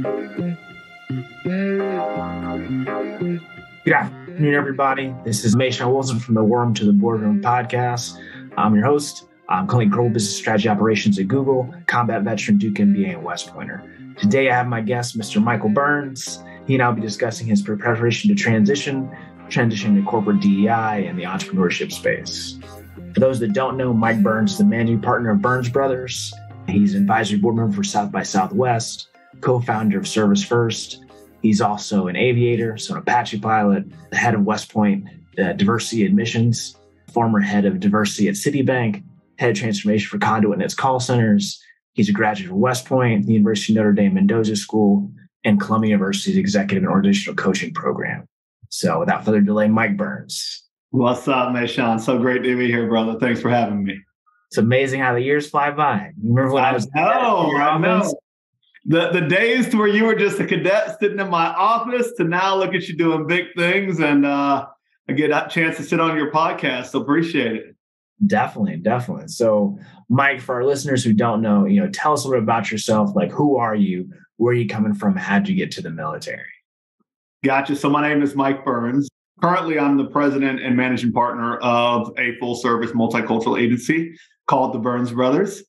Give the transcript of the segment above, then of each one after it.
Good afternoon, everybody. This is Mayshawn Wilson from the Worm to the Boardroom podcast. I'm your host. I'm currently Global Business Strategy Operations at Google, combat veteran, Duke MBA, and West Pointer. Today, I have my guest, Mr. Michael Burns. He and I will be discussing his preparation to transition to corporate DEI and the entrepreneurship space. For those that don't know, Mike Burns is the managing partner of Burns Brothers. He's an advisory board member for South by Southwest, co-founder of Service First. He's also an Aviator, so an Apache pilot, the head of West Point Diversity Admissions, former head of diversity at Citibank, head of transformation for Conduent and its call centers. He's a graduate of West Point, the University of Notre Dame Mendoza School, and Columbia University's Executive and Organizational Coaching Program. So without further delay, Mike Burns. What's up, Mayshawn? So great to be here, brother. Thanks for having me. It's amazing how the years fly by. Remember when I know. The days where you were just a cadet sitting in my office to now look at you doing big things, and I get a chance to sit on your podcast. So appreciate it. Definitely. So Mike, for our listeners who don't know, tell us a little bit about yourself. Like, who are you? Where are you coming from? How'd you get to the military? Gotcha. So my name is Mike Burns. Currently, I'm the president and managing partner of a full-service multicultural agency called the Burns Brothers.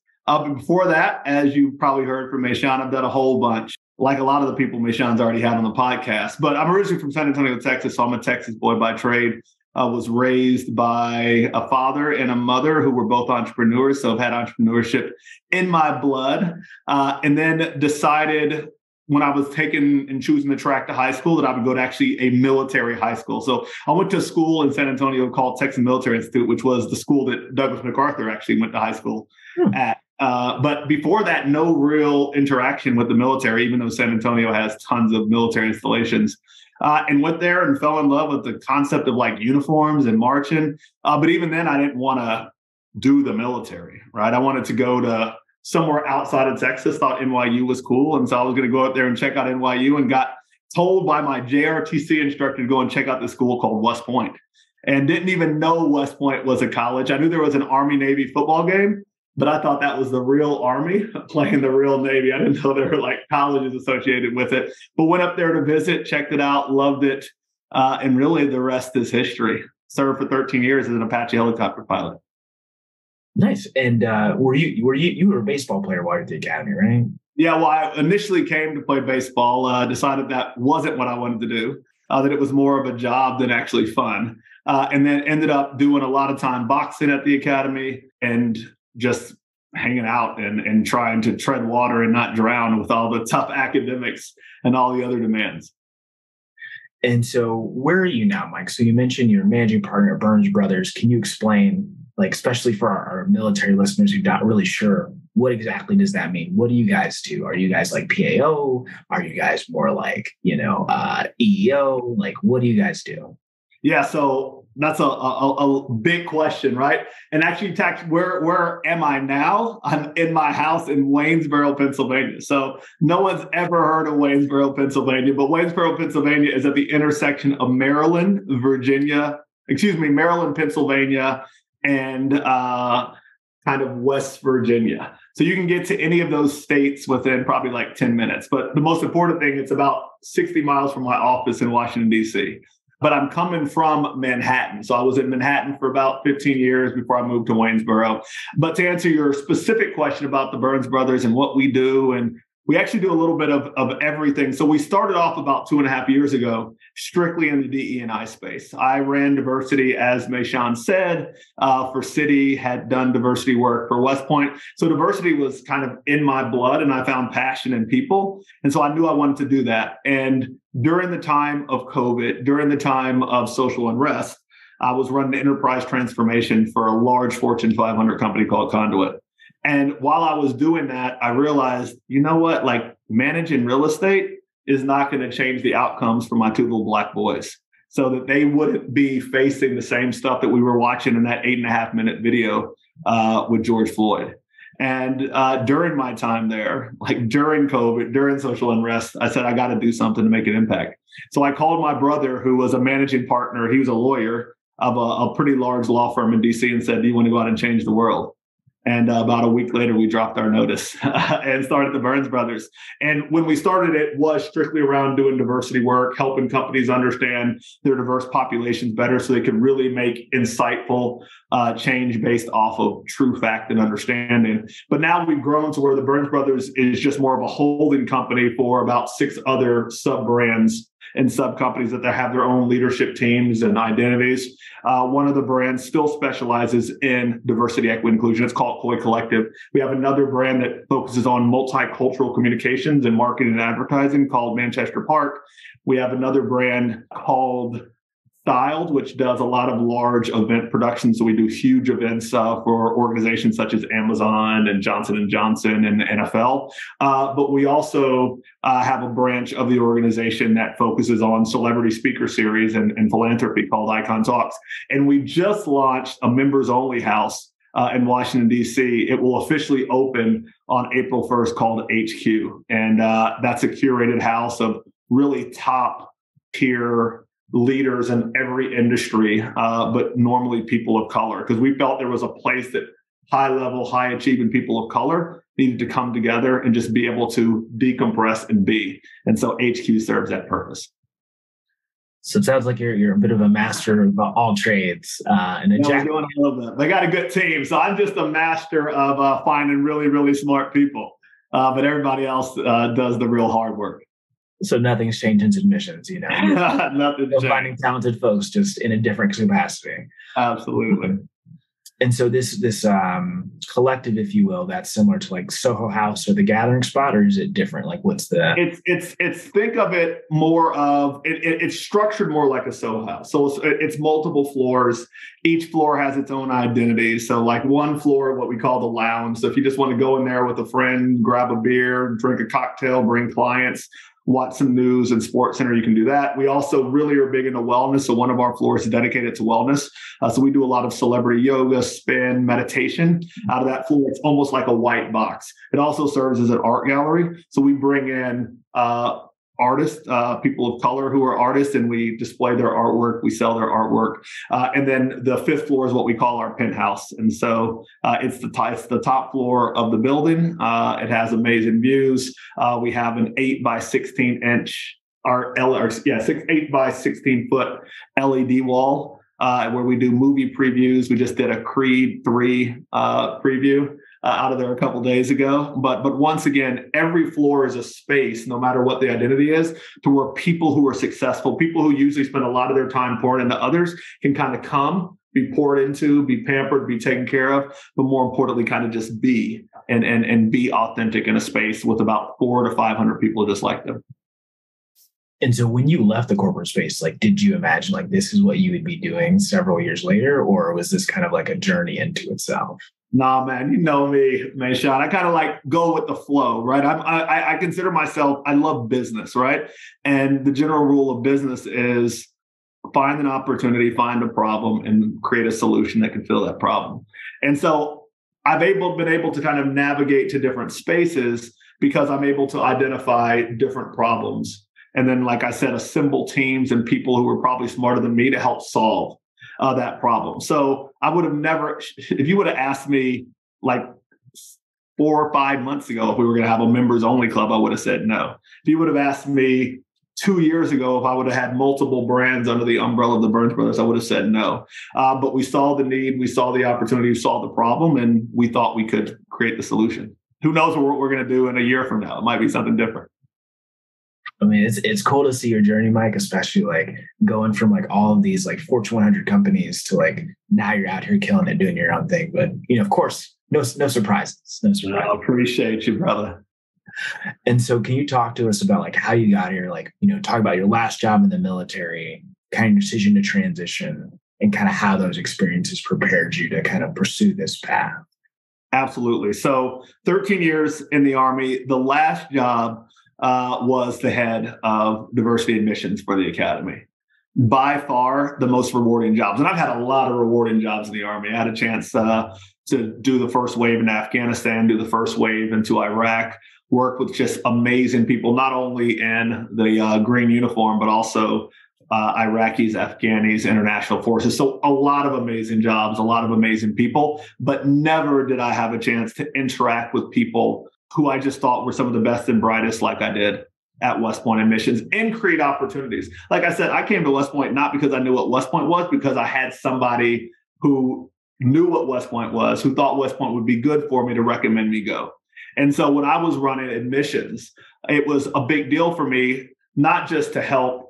Before that, as you probably heard from Mayshawn, I've done a whole bunch, like a lot of the people Mayshawn's already had on the podcast. But I'm originally from San Antonio, Texas, so I'm a Texas boy by trade. I was raised by a father and a mother who were both entrepreneurs, so I've had entrepreneurship in my blood, and then decided when I was taking and choosing the track to high school that I would go to actually a military high school. So I went to a school in San Antonio called Texas Military Institute, which was the school that Douglas MacArthur actually went to high school at. But before that, no real interaction with the military, even though San Antonio has tons of military installations. And went there and fell in love with the concept of like uniforms and marching. But even then, I didn't want to do the military, right? I wanted to go to somewhere outside of Texas, thought NYU was cool. And so I was going to go out there and check out NYU, and got told by my JRTC instructor to go and check out this school called West Point, and didn't even know West Point was a college. I knew there was an Army-Navy football game, but I thought that was the real Army playing the real Navy. I didn't know there were like colleges associated with it, but went up there to visit, checked it out, loved it. And really the rest is history. Served for 13 years as an Apache helicopter pilot. Nice. And you were a baseball player while you were at the academy, right? Yeah, well, I initially came to play baseball, decided that wasn't what I wanted to do, that it was more of a job than actually fun. And then ended up doing a lot of time boxing at the academy and just hanging out and trying to tread water and not drown with all the tough academics and all the other demands. And so where are you now, Mike? So you mentioned you're managing partner at Burns Brothers. Can you explain, like, especially for our military listeners who are not really sure, what exactly does that mean? What do you guys do? Are you guys like PAO? Are you guys more like, EEO? Like, what do you guys do? Yeah, so that's a big question, right? And actually, where am I now? I'm in my house in Waynesboro, Pennsylvania. So no one's ever heard of Waynesboro, Pennsylvania, but Waynesboro, Pennsylvania is at the intersection of Maryland, Pennsylvania, and kind of West Virginia. So you can get to any of those states within probably like 10 minutes. But the most important thing, it's about 60 miles from my office in Washington, D.C., but I'm coming from Manhattan. So I was in Manhattan for about 15 years before I moved to Waynesboro. But to answer your specific question about the Burns Brothers and what we do, and we actually do a little bit of everything. So we started off about 2.5 years ago, strictly in the DE&I space. I ran diversity, as Mayshawn said, for Citi, had done diversity work for West Point. So diversity was kind of in my blood, and I found passion in people. And so I knew I wanted to do that. And during the time of COVID, during the time of social unrest, I was running enterprise transformation for a large Fortune 500 company called Conduent. And while I was doing that, I realized, you know what, like managing real estate is not going to change the outcomes for my two little black boys, so that they wouldn't be facing the same stuff that we were watching in that 8.5-minute video with George Floyd. And during my time there, like during COVID, during social unrest, I said, I got to do something to make an impact. So I called my brother, who was a managing partner. He was a lawyer of a pretty large law firm in DC, and said, do you want to go out and change the world? And about a week later, we dropped our notice and started the Burns Brothers. And when we started, it was strictly around doing diversity work, helping companies understand their diverse populations better so they could really make insightful change based off of true fact and understanding. But now we've grown to where the Burns Brothers is just more of a holding company for about 6 other sub-brands and sub-companies that they have their own leadership teams and identities. One of the brands still specializes in diversity, equity, inclusion. It's called Koi Collective. We have another brand that focuses on multicultural communications and marketing and advertising called Manchester Park. We have another brand called Styled, which does a lot of large event production. So we do huge events for organizations such as Amazon and Johnson & Johnson and the NFL. But we also have a branch of the organization that focuses on celebrity speaker series and philanthropy called Icon Talks. And we just launched a members only house in Washington, D.C. It will officially open on April 1st called HQ. And that's a curated house of really top tier leaders in every industry, but normally people of color, because we felt there was a place that high level, high achieving people of color needed to come together and just be able to decompress and be. And so HQ serves that purpose. So it sounds like you're a bit of a master of all trades and a jack. Doing a little bit. They got a good team, so I'm just a master of finding really, really smart people. But everybody else does the real hard work. So nothing's changed in admissions, you know. Nothing. Finding talented folks just in a different capacity. Absolutely. And so this collective, if you will, that's similar to like Soho House or the Gathering Spot, or is it different? Like, what's the? It's think of it more of it's structured more like a Soho House. So it's multiple floors. Each floor has its own identity. So like one floor, what we call the lounge. So if you just want to go in there with a friend, grab a beer, drink a cocktail, bring clients, watch some news and Sports Center, you can do that. We also really are big into wellness. So one of our floors is dedicated to wellness. So we do a lot of celebrity yoga, spin, meditation out of that floor. It's almost like a white box. It also serves as an art gallery. So we bring in artists, people of color who are artists, and we display their artwork. We sell their artwork. And then the 5th floor is what we call our penthouse. And so it's the top floor of the building. It has amazing views. We have an 8 by 16 inch, 8 by 16 foot LED wall where we do movie previews. We just did a Creed 3 preview out of there a couple of days ago. But once again, every floor is a space, no matter what the identity is, to where people who are successful, people who usually spend a lot of their time pouring into others, can kind of come, be poured into, be pampered, be taken care of, but more importantly, kind of just be and be authentic in a space with about 400 to 500 people just like them. And so when you left the corporate space, like, did you imagine like this is what you would be doing several years later, or was this kind of like a journey into itself? Nah, man, you know me, Sean. I kind of like go with the flow, right? I consider myself, I love business, right? And the general rule of business is find an opportunity, find a problem, and create a solution that can fill that problem. And so I've been able to kind of navigate to different spaces because I'm able to identify different problems. And then, like I said, assemble teams and people who are probably smarter than me to help solve that problem. So I would have never, if you would have asked me like 4 or 5 months ago if we were going to have a members only club, I would have said no. If you would have asked me 2 years ago if I would have had multiple brands under the umbrella of the Burns Brothers, I would have said no. But we saw the need, we saw the opportunity, we saw the problem, and we thought we could create the solution. Who knows what we're going to do in a year from now? It might be something different. I mean, it's cool to see your journey, Mike, especially like going from like all of these like Fortune 100 companies to like now you're out here killing it, doing your own thing. But, you know, of course, no surprises. No surprises. I appreciate you, brother. And so can you talk to us about like how you got here? Like, you know, talk about your last job in the military, kind of decision to transition, and kind of how those experiences prepared you to kind of pursue this path. Absolutely. So 13 years in the Army, the last job was the head of diversity admissions for the Academy. By far the most rewarding jobs. And I've had a lot of rewarding jobs in the Army. I had a chance to do the first wave in Afghanistan, do the first wave into Iraq, work with just amazing people, not only in the green uniform, but also Iraqis, Afghanis, international forces. So a lot of amazing jobs, a lot of amazing people, but never did I have a chance to interact with people who I just thought were some of the best and brightest like I did at West Point admissions and create opportunities. Like I said, I came to West Point not because I knew what West Point was, because I had somebody who knew what West Point was, who thought West Point would be good for me to recommend me go. And so when I was running admissions, it was a big deal for me, not just to help,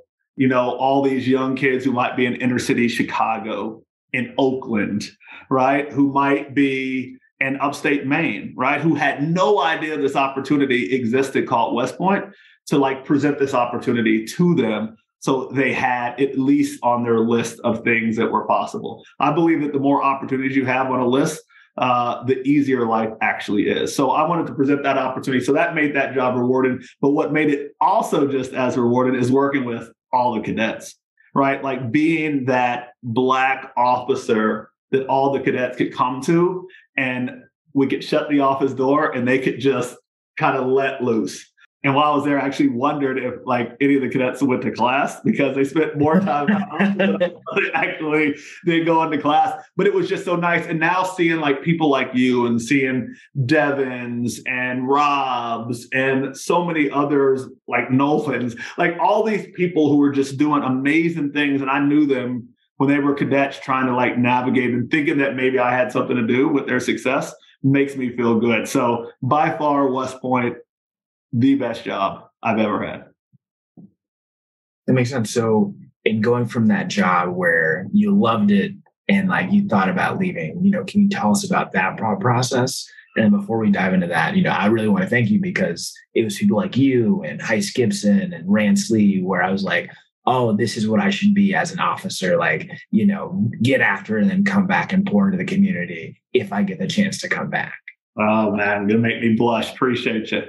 all these young kids who might be in inner city Chicago, in Oakland, right? Who might be in upstate Maine, right? Who had no idea this opportunity existed called West Point, to present this opportunity to them so they had at least on their list of things that were possible. I believe that the more opportunities you have on a list, the easier life actually is. So I wanted to present that opportunity. So that made that job rewarding. But what made it also just as rewarding is working with all the cadets, right? Like being that Black officer that all the cadets could come to, and we could shut the office door and they could just kind of let loose. And while I was there, I actually wondered if any of the cadets went to class, because they spent more time than actually they go into class. But it was just so nice. And now seeing people like you and seeing Devins and Robs and so many others like Nolans, all these people who were just doing amazing things. And I knew them when they were cadets trying to navigate and thinking that maybe I had something to do with their success makes me feel good. So by far, West Point, the best job I've ever had. That makes sense. So in going from that job where you loved it and you thought about leaving, can you tell us about that process? And before we dive into that, I really want to thank you, because it was people like you and Heist Gibson and Rand Slee where I was like, oh, this is what I should be as an officer, get after it and then come back and pour into the community if I get the chance to come back. Oh man, gonna make me blush. Appreciate you.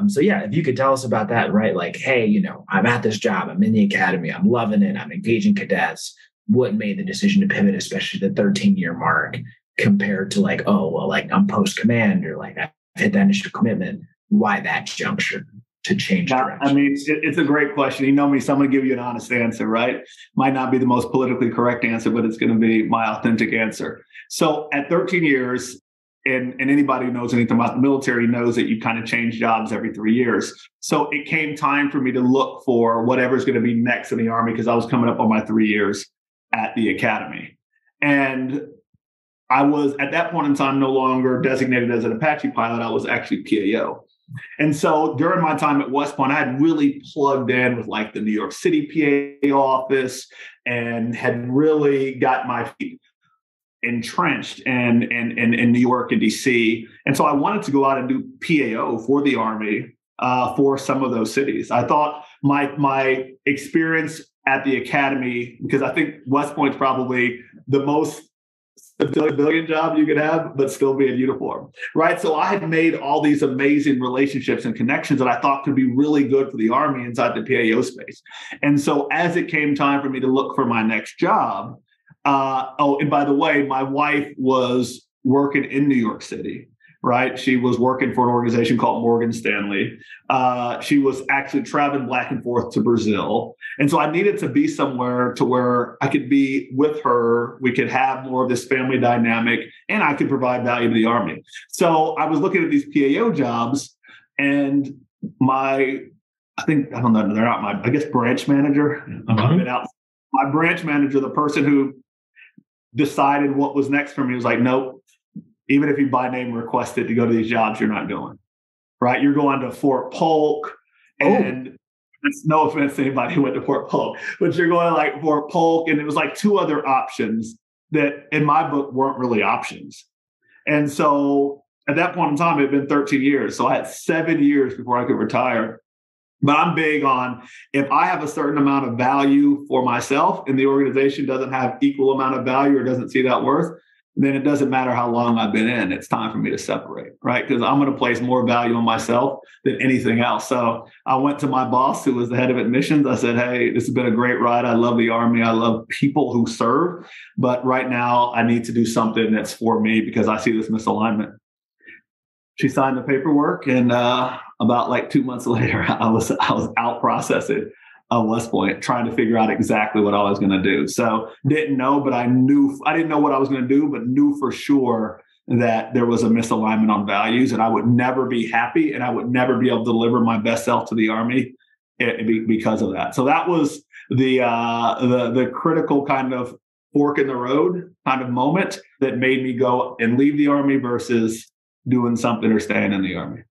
So yeah, if you could tell us about that, right? Hey, I'm at this job, I'm in the academy, I'm loving it, I'm engaging cadets. What made the decision to pivot, especially the 13-year mark, compared to I'm post command, or I've hit that initial commitment? Why that juncture to change direction? I mean, it's a great question. You know me, so I'm going to give you an honest answer, right? Might not be the most politically correct answer, but it's going to be my authentic answer. So at 13 years, and anybody who knows anything about the military knows that you kind of change jobs every 3 years. So it came time for me to look for whatever's going to be next in the Army, because I was coming up on my 3 years at the academy. And I was, at that point in time, no longer designated as an Apache pilot. I was actually PAO. And so during my time at West Point, I had really plugged in with the New York City PAO office and had really got my feet entrenched in New York and DC. And so I wanted to go out and do PAO for the Army for some of those cities. I thought my experience at the academy, because I think West Point's probably the most civilian job you could have, but still be in uniform, right? So I had made all these amazing relationships and connections that I thought could be really good for the Army inside the PAO space. And so as it came time for me to look for my next job, and by the way, my wife was working in New York City, right? She was working for an organization called Morgan Stanley. She was actually traveling back and forth to Brazil. And so I needed to be somewhere to where I could be with her. We could have more of this family dynamic, and I could provide value to the Army. So I was looking at these PAO jobs, and I don't know, they're not I guess branch manager. My branch manager, the person who decided what was next for me, was like, nope, even if you by name requested to go to these jobs, you're not going, right? You're going to Fort Polk, and it's no offense to anybody who went to Fort Polk, but you're going to Fort Polk, and it was two other options that in my book weren't really options. And so at that point in time, it had been 13 years. So I had 7 years before I could retire. But I'm big on, if I have a certain amount of value for myself and the organization doesn't have equal amount of value or doesn't see that worth, then it doesn't matter how long I've been in. It's time for me to separate, right? Because I'm going to place more value on myself than anything else. So I went to my boss, who was the head of admissions. I said, hey, this has been a great ride. I love the Army. I love people who serve. But right now I need to do something that's for me, because I see this misalignment. She signed the paperwork, and about 2 months later, I was out processing of West Point, trying to figure out exactly what I was going to do. So didn't know, but I didn't know what I was going to do, but knew for sure that there was a misalignment on values, and I would never be happy, and I would never be able to deliver my best self to the Army because of that. So that was the critical kind of fork in the road kind of moment that made me go and leave the Army versus doing something or staying in the Army.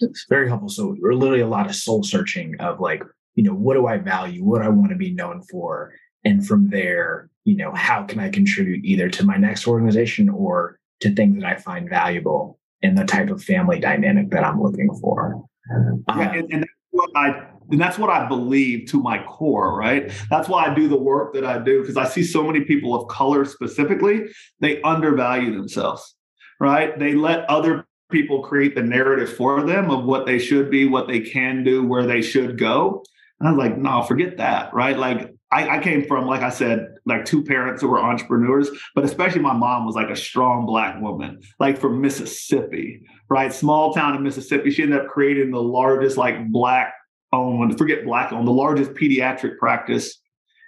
It's very helpful. So we're literally a lot of soul searching of like, what do I value? What do I want to be known for? And from there, how can I contribute either to my next organization or to things that I find valuable in the type of family dynamic that I'm looking for? And that's what I believe to my core, right? That's why I do the work that I do, because I see so many people of color specifically, they undervalue themselves, right? They let other people create the narrative for them of what they should be, what they can do, where they should go. And I was like, no, forget that, right? Like I came from, like I said, like two parents who were entrepreneurs, but especially my mom was like a strong Black woman, like from Mississippi, right? Small town in Mississippi. She ended up creating the largest like Black-owned, the largest pediatric practice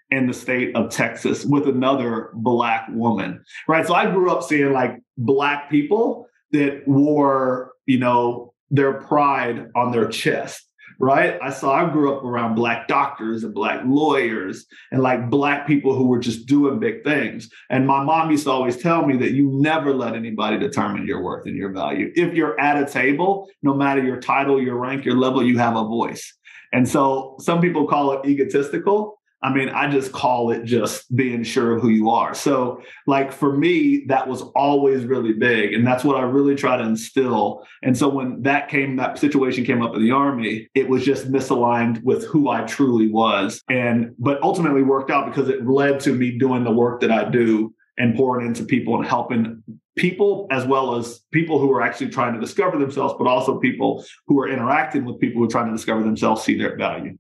in the state of Texas with another Black woman, right? So I grew up seeing like Black people that wore, their pride on their chest. Right. I grew up around Black doctors and Black lawyers and like Black people who were just doing big things. And my mom used to always tell me that you never let anybody determine your worth and your value. If you're at a table, no matter your title, your rank, your level, you have a voice. And so some people call it egotistical. I mean, I just call it just being sure of who you are. So like for me, that was always really big. And that's what I really try to instill. And so when that situation came up in the Army, it was just misaligned with who I truly was. But ultimately worked out because it led to me doing the work that I do and pouring into people and helping people, as well as people who are actually trying to discover themselves, but also people who are interacting with people who are trying to discover themselves, see their value.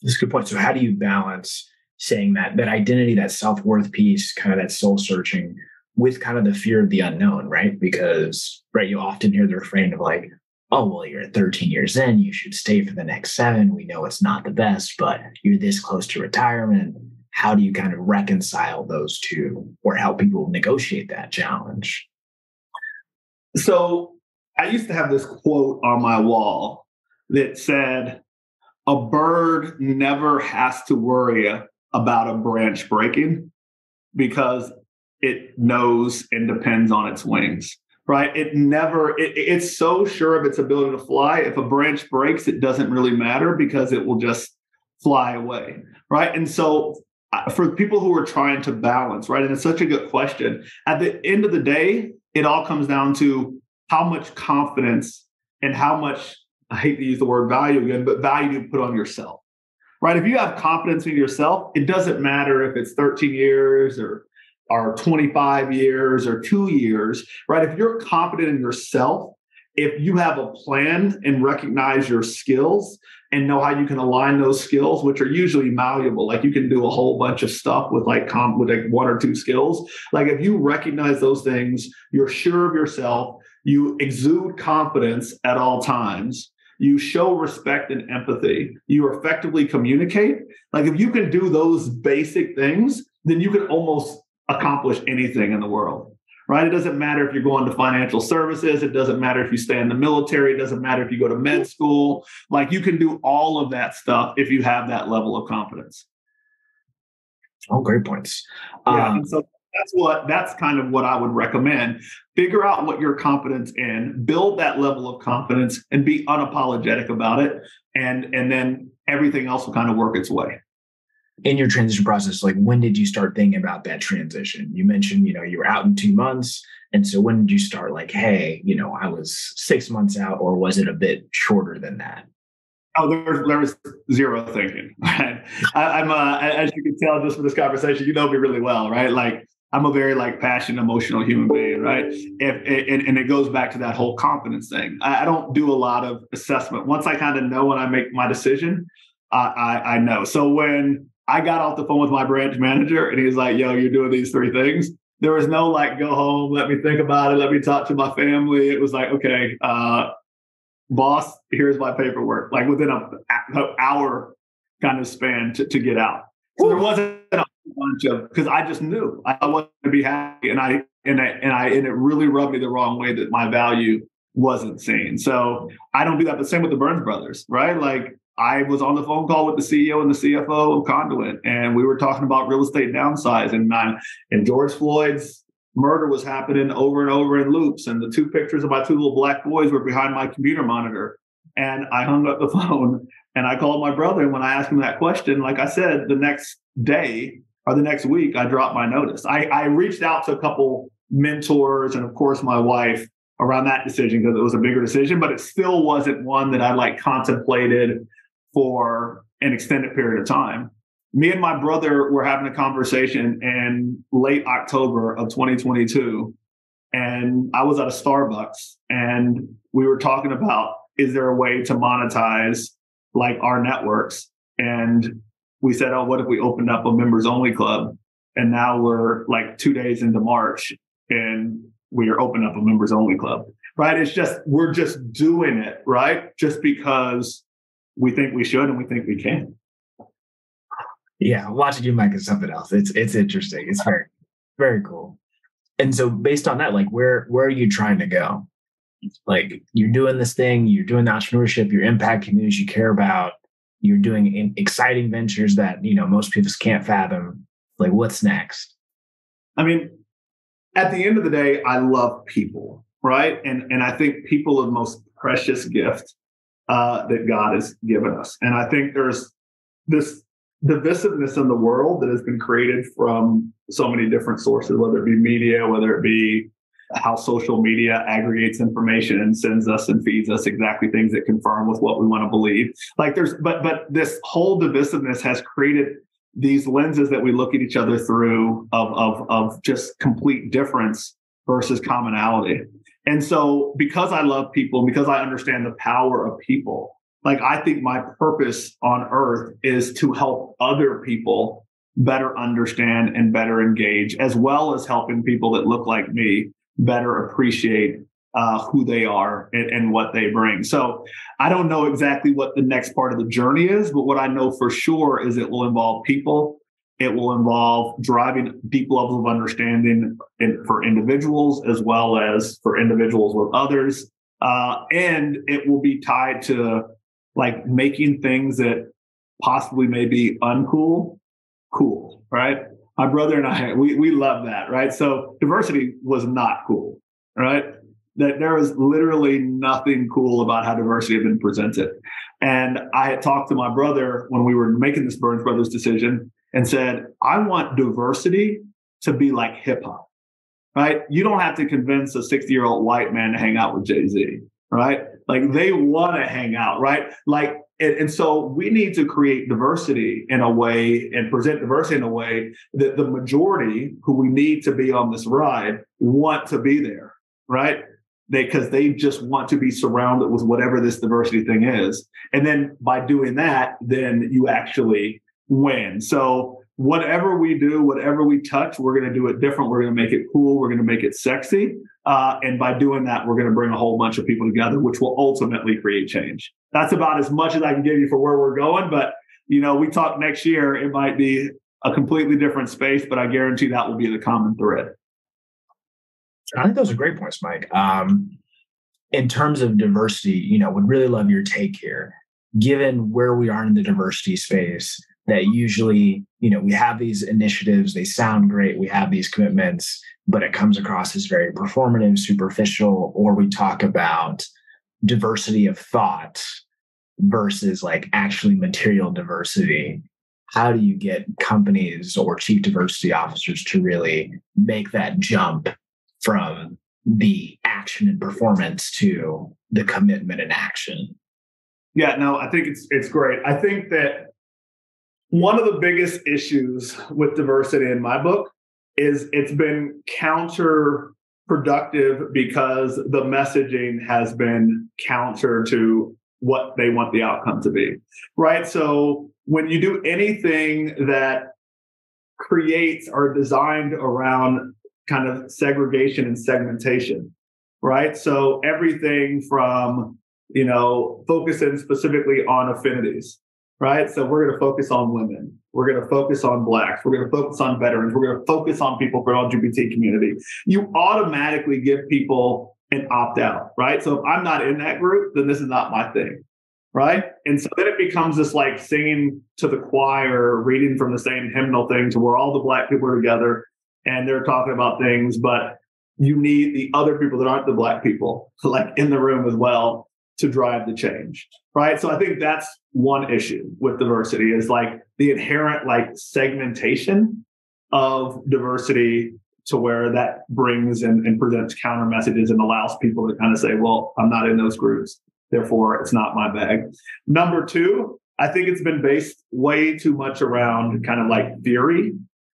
That's a good point. So how do you balance saying that identity, that self-worth piece, kind of that soul searching with kind of the fear of the unknown, right? Because, right, you often hear the refrain of like, oh, well, you're 13 years in, you should stay for the next 7. We know it's not the best, but you're this close to retirement. How do you kind of reconcile those two or help people negotiate that challenge? So I used to have this quote on my wall that said, a bird never has to worry about a branch breaking because it knows and depends on its wings, right? It's so sure of its ability to fly. If a branch breaks, it doesn't really matter because it will just fly away, right? And so for people who are trying to balance, right? And it's such a good question. At the end of the day, it all comes down to how much confidence and how much, I hate to use the word value again, but value you put on yourself, right? If you have confidence in yourself, it doesn't matter if it's 13 years or 25 years or 2 years, right? If you're confident in yourself, if you have a plan and recognize your skills and know how you can align those skills, which are usually malleable, like you can do a whole bunch of stuff with like 1 or 2 skills. Like if you recognize those things, you're sure of yourself, you exude confidence at all times, you show respect and empathy, you effectively communicate. Like if you can do those basic things, then you can almost accomplish anything in the world, right? It doesn't matter if you're going to financial services. It doesn't matter if you stay in the military. It doesn't matter if you go to med school. Like you can do all of that stuff if you have that level of confidence. Oh, great points. Yeah, and so that's kind of what I would recommend. Figure out what you're confident in, build that level of confidence, and be unapologetic about it. And then everything else will kind of work its way. In your transition process, like when did you start thinking about that transition? You mentioned, you were out in 2 months. And so when did you start like, hey, I was 6 months out, or was it a bit shorter than that? Oh, there was zero thinking. Right? I'm as you can tell just from this conversation, you know me really well, right? Like I'm a very like passionate, emotional human being, right? And it goes back to that whole confidence thing. I don't do a lot of assessment. Once I kind of know when I make my decision, I know. So when I got off the phone with my branch manager and he's like, yo, you're doing these 3 things. There was no like, go home, let me think about it, let me talk to my family. It was like, okay, boss, here's my paperwork, like within an hour kind of span to get out. So there wasn't a bunch of, because I just knew I wasn't going to be happy, and it really rubbed me the wrong way that my value wasn't seen. So I don't do that. But same with the Burns brothers, right? Like I was on the phone call with the CEO and the CFO of Conduent, and we were talking about real estate downsizing, and George Floyd's murder was happening over and over in loops, and the two pictures of my two little black boys were behind my computer monitor. And I hung up the phone and I called my brother. And when I asked him that question, like I said, the next day or the next week, I dropped my notice. I reached out to a couple mentors and, of course, my wife around that decision because it was a bigger decision, but it still wasn't one that I like contemplated for an extended period of time. Me and my brother were having a conversation in late October of 2022, and I was at a Starbucks, and we were talking about, is there a way to monetize like our networks? And we said, oh, what if we opened up a members only club? And now we're like 2 days into March, and we are opening up a members only club, right? It's just, we're just doing it, right? Just because we think we should and we think we can. Yeah, watching you, Mike, is something else. It's interesting. It's very, very cool. And so based on that, like where are you trying to go? Like you're doing this thing, you're doing the entrepreneurship, you're impacting communities you care about, you're doing exciting ventures that, most people can't fathom. Like what's next? I mean, at the end of the day, I love people, right? And I think people are the most precious gift that God has given us. And I think there's this divisiveness in the world that has been created from so many different sources, whether it be media, whether it be how social media aggregates information and sends us and feeds us exactly things that confirm with what we want to believe. Like but this whole divisiveness has created these lenses that we look at each other through of just complete difference versus commonality. And so because I love people, because I understand the power of people, like I think my purpose on earth is to help other people better understand and better engage, as well as helping people that look like me better appreciate who they are and what they bring. So I don't know exactly what the next part of the journey is, but what I know for sure is it will involve people. It will involve driving deep levels of understanding for individuals as well as for individuals with others. And it will be tied to like making things that possibly may be uncool, cool, right? My brother and I, we love that, right? So diversity was not cool, right? That there was literally nothing cool about how diversity had been presented. And I had talked to my brother when we were making this Burns Brothers decision and said, I want diversity to be like hip hop, right? You don't have to convince a 60-year-old white man to hang out with Jay-Z, right? Like they want to hang out, right? Like, and so we need to create diversity in a way and present diversity in a way that the majority who we need to be on this ride want to be there, right? Because they just want to be surrounded with whatever this diversity thing is. And then by doing that, then you actually win. So whatever we do, whatever we touch, we're going to do it different. We're going to make it cool. We're going to make it sexy. And by doing that, we're going to bring a whole bunch of people together, which will ultimately create change. That's about as much as I can give you for where we're going. But, we talk next year, it might be a completely different space, but I guarantee that will be the common thread. I think those are great points, Mike. In terms of diversity, would really love your take here. Given where we are in the diversity space, that usually, we have these initiatives, they sound great, we have these commitments, but it comes across as very performative, superficial, or we talk about diversity of thought versus like actually material diversity. How do you get companies or chief diversity officers to really make that jump from the action and performance to the commitment and action? Yeah, no, I think it's great. I think that one of the biggest issues with diversity in my book is it's been counterproductive because the messaging has been counter to what they want the outcome to be, right? So when you do anything that creates or designed around kind of segregation and segmentation, right? So everything from focusing specifically on affinities, right? So we're going to focus on women. We're going to focus on Blacks. We're going to focus on veterans. We're going to focus on people from the LGBT community. You automatically give people an opt-out, right? So if I'm not in that group, then this is not my thing, right? And so then it becomes this like singing to the choir, reading from the same hymnal thing to where all the Black people are together and they're talking about things, but you need the other people that aren't the Black people like in the room as well to drive the change, right? So I think that's one issue with diversity is like the inherent like segmentation of diversity to where that brings and presents counter messages and allows people to kind of say, well, I'm not in those groups, therefore it's not my bag. Number two, I think it's been based way too much around kind of like theory,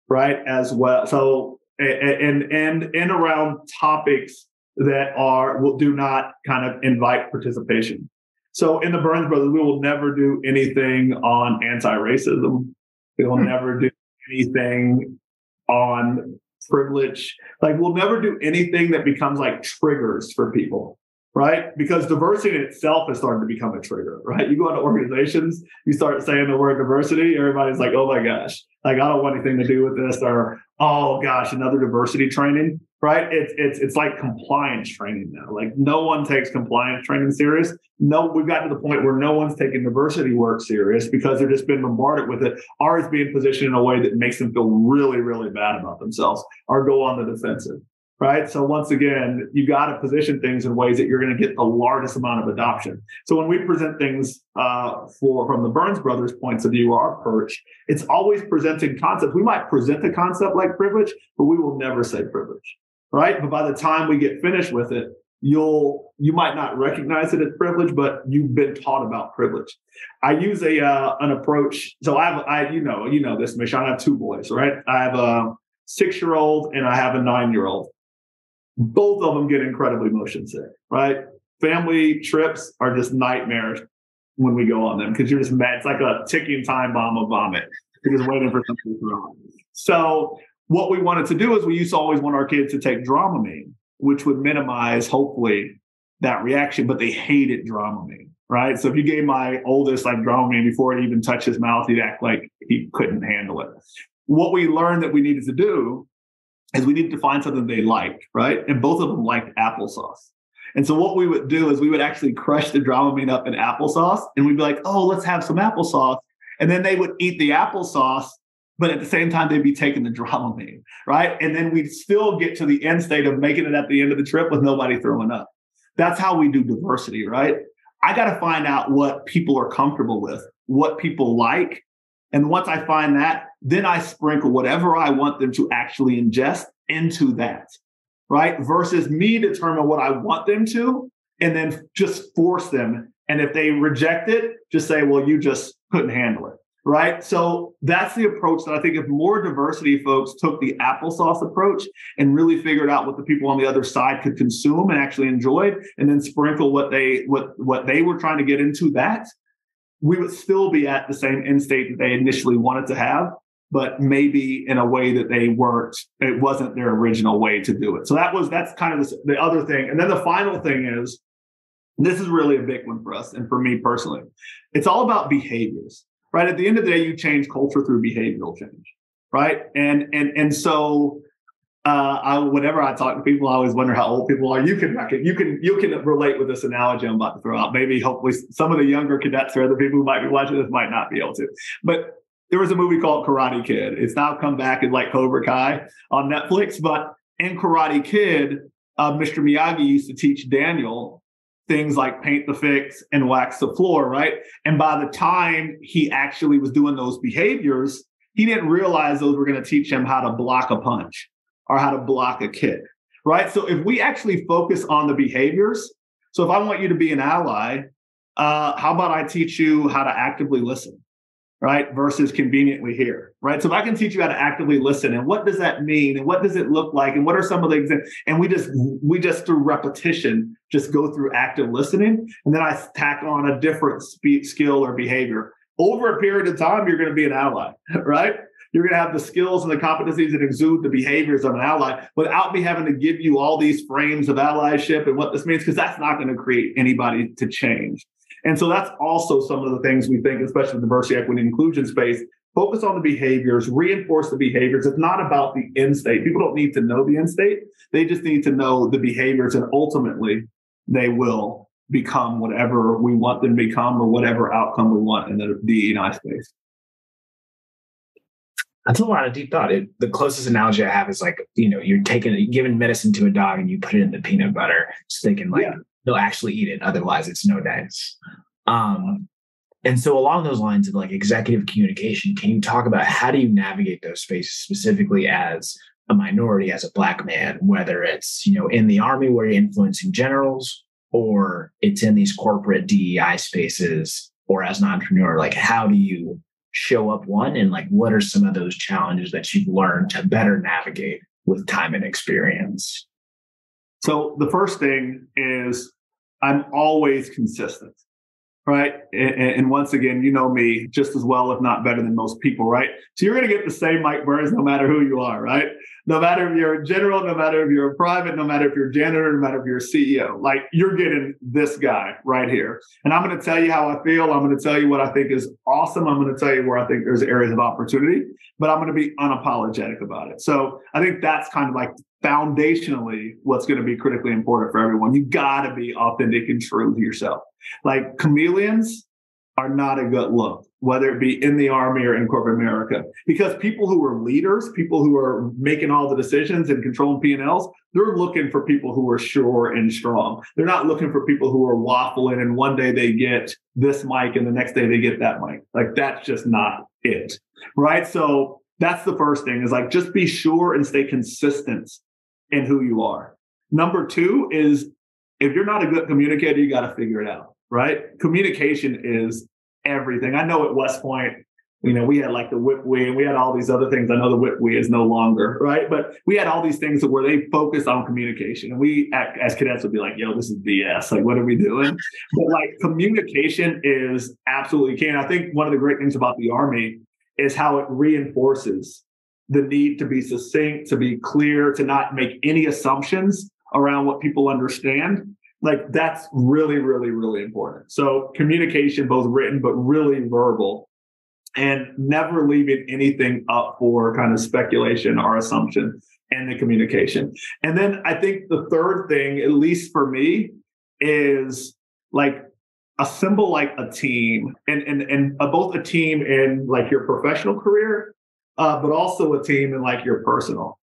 right? As well. So, and around topics that do not kind of invite participation. So in the Burns Brothers, we will never do anything on anti-racism. We will never do anything on privilege. Like we'll never do anything that becomes like triggers for people, right? Because diversity in itself is starting to become a trigger, right? You go into organizations, you start saying the word diversity, everybody's like, oh my gosh, like I don't want anything to do with this, or oh gosh, another diversity training, right? It's like compliance training now. Like no one takes compliance training serious. No, we've gotten to the point where no one's taking diversity work serious because they're just been bombarded with it. Ours being positioned in a way that makes them feel really, really bad about themselves or go on the defensive. Right. So once again, you got to position things in ways that you're going to get the largest amount of adoption. So when we present things from the Burns Brothers points of view, our perch, it's always presenting concepts. We might present a concept like privilege, but we will never say privilege. Right. But by the time we get finished with it, you might not recognize it as privilege, but you've been taught about privilege. I use an approach. So you know this, Michelle. I have two boys, right? I have a 6-year-old and I have a 9-year-old. Both of them get incredibly motion sick, right? Family trips are just nightmares when we go on them because you're just mad. It's like a ticking time bomb of vomit. You're just waiting for something to throw. So what we wanted to do is we used to always want our kids to take Dramamine, which would minimize, hopefully, that reaction, but they hated Dramamine, right? So if you gave my oldest like Dramamine before it even touched his mouth, he'd act like he couldn't handle it. What we learned that we needed to do is we needed to find something they liked, right? And both of them liked applesauce. And so what we would do is we would actually crush the Dramamine up in applesauce and we'd be like, oh, let's have some applesauce. And then they would eat the applesauce, but at the same time, they'd be taking the Dramamine, right? And then we'd still get to the end state of making it at the end of the trip with nobody throwing up. That's how we do diversity, right? I got to find out what people are comfortable with, what people like. And once I find that, then I sprinkle whatever I want them to actually ingest into that, right? Versus me determine what I want them to and then just force them. And if they reject it, just say, well, you just couldn't handle it, right? So that's the approach that I think if more diversity folks took the applesauce approach and really figured out what the people on the other side could consume and actually enjoyed, and then sprinkle what they were trying to get into that, we would still be at the same end state that they initially wanted to have, but maybe in a way that it wasn't their original way to do it. So that's kind of the other thing. And then the final thing is, this is really a big one for us and for me personally. It's all about behaviors, right? At the end of the day, you change culture through behavioral change, right? And so whenever I talk to people, I always wonder how old people are. You can relate with this analogy I'm about to throw out. Maybe hopefully some of the younger cadets or other people who might be watching this might not be able to. But there was a movie called Karate Kid. It's now come back as like Cobra Kai on Netflix. But in Karate Kid, Mr. Miyagi used to teach Daniel things like paint the fix and wax the floor, right? And by the time he actually was doing those behaviors, he didn't realize those were going to teach him how to block a punch or how to block a kick, right? So if we actually focus on the behaviors, so if I want you to be an ally, how about I teach you how to actively listen, right? Versus conveniently hear, right? So if I can teach you how to actively listen, and what does that mean? And what does it look like? And what are some of the examples? And we just through repetition, just go through active listening. And then I tack on a different skill or behavior. Over a period of time, you're going to be an ally, right? You're going to have the skills and the competencies that exude the behaviors of an ally without me having to give you all these frames of allyship and what this means, because that's not going to create anybody to change. And so that's also some of the things we think, especially in the diversity, equity, and inclusion space. Focus on the behaviors, reinforce the behaviors. It's not about the end state. People don't need to know the end state. They just need to know the behaviors, and ultimately they will become whatever we want them to become or whatever outcome we want in the DEI space. That's a lot of deep thought. The closest analogy I have is like, you're giving medicine to a dog and you put it in the peanut butter, just thinking like, they'll actually eat it. Otherwise, it's no dice. And so along those lines of like executive communication, can you talk about how do you navigate those spaces specifically as a minority, as a Black man, whether it's, in the Army where you're influencing generals, or it's in these corporate DEI spaces, or as an entrepreneur, like how do you show up and like what are some of those challenges that you've learned to better navigate with time and experience? So the first thing is I'm always consistent, right? And once again, you know me just as well, if not better than most people, right? So you're going to get the same Mike Burns no matter who you are, right? No matter if you're a general, no matter if you're a private, no matter if you're a janitor, no matter if you're a CEO, like you're getting this guy right here. And I'm going to tell you how I feel. I'm going to tell you what I think is awesome. I'm going to tell you where I think there's areas of opportunity, but I'm going to be unapologetic about it. So I think that's kind of like foundationally what's going to be critically important for everyone. You got to be authentic and true to yourself. Like chameleons are not a good look, whether it be in the Army or in corporate America, because people who are leaders, people who are making all the decisions and controlling P&Ls, they're looking for people who are sure and strong. They're not looking for people who are waffling and one day they get this mic and the next day they get that mic. Like that's just not it, right? So that's the first thing is like, just be sure and stay consistent in who you are. Number two is if you're not a good communicator, you got to figure it out, right? Communication is everything. I know at West Point, we had like the WIPWE and we had all these other things. I know the WIPWE is no longer, right? But we had all these things where they focused on communication. And we, as cadets, would be like, yo, this is BS. Like, what are we doing? But like communication is absolutely key. And I think one of the great things about the Army is how it reinforces the need to be succinct, to be clear, to not make any assumptions around what people understand. Like that's really, really, really important. So communication, both written, but really verbal, and never leaving anything up for kind of speculation or assumption in the communication. And then I think the third thing, at least for me, is like assemble like a team and both a team in like your professional career, but also a team in like your personal.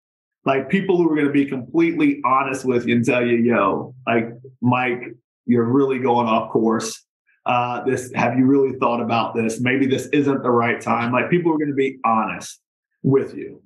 Like people who are going to be completely honest with you and tell you, yo, like, Mike, you're really going off course. Have you really thought about this? Maybe this isn't the right time. Like people are going to be honest with you.